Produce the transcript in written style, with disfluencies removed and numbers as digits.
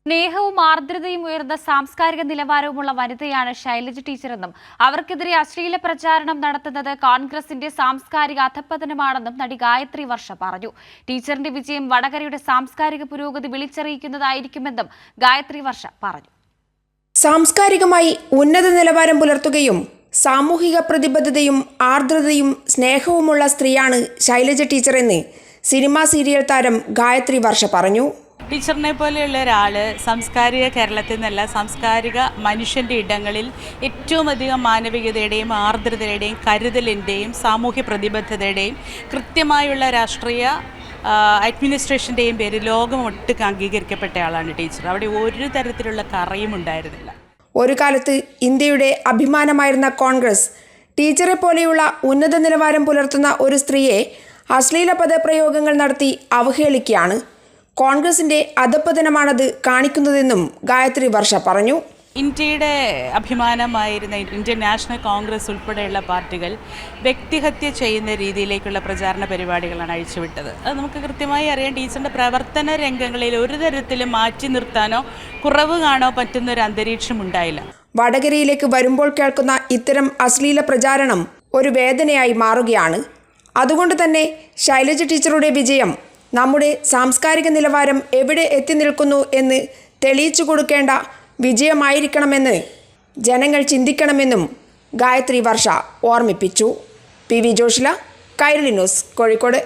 സ്നേഹവും ആർദ്രതയും ഉയർന്ന സാംസ്കാരിക നിലവാരവുമുള്ള വനിതയാണ് ശൈലജ ടീച്ചറെന്നും അവർക്കെതിരെ അശ്ലീല പ്രചാരണം നടത്തുന്നത് കോൺഗ്രസിന്റെ സാംസ്കാരിക അധപ്പതനമാണെന്നും നടി ഗായത്രി വർഷ പറഞ്ഞു. ടീച്ചറിന്റെ വിജയം വടകരയുടെ സാംസ്കാരിക പുരോഗതി വിളിച്ചറിയിക്കുന്നതായിരിക്കുമെന്നും ഗായത്രി വർഷ പറഞ്ഞു. സാംസ്കാരികമായി ഉന്നത നിലവാരം പുലർത്തുകയും സാമൂഹിക പ്രതിബദ്ധതയും ആർദ്രതയും സ്നേഹവുമുള്ള സ്ത്രീയാണ് ശൈലജ ടീച്ചറെന്ന് സിനിമാ സീരിയൽ താരം ഗായത്രി വർഷ പറഞ്ഞു. ടീച്ചറിനെ പോലെയുള്ള ഒരാൾ സാംസ്കാരിക കേരളത്തിൽ നിന്നല്ല, സാംസ്കാരിക മനുഷ്യൻ്റെ ഇടങ്ങളിൽ ഏറ്റവും അധികം മാനവികതയുടെയും ആർദ്രതയുടെയും കരുതലിൻ്റെയും സാമൂഹ്യ പ്രതിബദ്ധതയുടെയും കൃത്യമായുള്ള രാഷ്ട്രീയ അഡ്മിനിസ്ട്രേഷൻ്റെയും പേരിൽ ലോകമൊട്ടുക്ക് അംഗീകരിക്കപ്പെട്ട ആളാണ് ടീച്ചർ. അവിടെ ഒരു തരത്തിലുള്ള കറയും ഉണ്ടായിരുന്നില്ല. ഒരു കാലത്ത് ഇന്ത്യയുടെ അഭിമാനമായിരുന്ന കോൺഗ്രസ് ടീച്ചറെ പോലെയുള്ള ഉന്നത നിലവാരം പുലർത്തുന്ന ഒരു സ്ത്രീയെ അശ്ലീല പദപ്രയോഗങ്ങൾ നടത്തി അവഹേളിക്കുകയാണ്. കോൺഗ്രസിന്റെ അധപ്പതനമാണത് കാണിക്കുന്നതെന്നും ഗായത്രി വർഷ പറഞ്ഞു. ഇന്ത്യയുടെ അഭിമാനമായിരുന്ന ഇന്ത്യൻ നാഷണൽ കോൺഗ്രസ് ഉൾപ്പെടെയുള്ള പാർട്ടികൾ വ്യക്തിഹത്യ ചെയ്യുന്ന രീതിയിലേക്കുള്ള പ്രചാരണ പരിപാടികളാണ് അഴിച്ചുവിട്ടത്. അത് നമുക്ക് കൃത്യമായി അറിയാം. ടീച്ചറിൻ്റെ പ്രവർത്തന രംഗങ്ങളിൽ ഒരു തരത്തിലും മാറ്റി നിർത്താനോ കുറവ് കാണോ പറ്റുന്ന ഒരു അന്തരീക്ഷം ഉണ്ടായില്ല. വടകരയിലേക്ക് വരുമ്പോൾ കേൾക്കുന്ന ഇത്തരം അശ്ലീല പ്രചാരണം ഒരു വേദനയായി മാറുകയാണ്. അതുകൊണ്ട് തന്നെ ശൈലജ ടീച്ചറുടെ വിജയം നമ്മുടെ സാംസ്കാരിക നിലവാരം എവിടെ എത്തി നിൽക്കുന്നു എന്ന് തെളിയിച്ചു കൊടുക്കേണ്ട വിജയമായിരിക്കണമെന്ന് ജനങ്ങൾ ചിന്തിക്കണമെന്നും ഗായത്രി വർഷ ഓർമ്മിപ്പിച്ചു. P V Joshila, Kairali news, Kozhikode.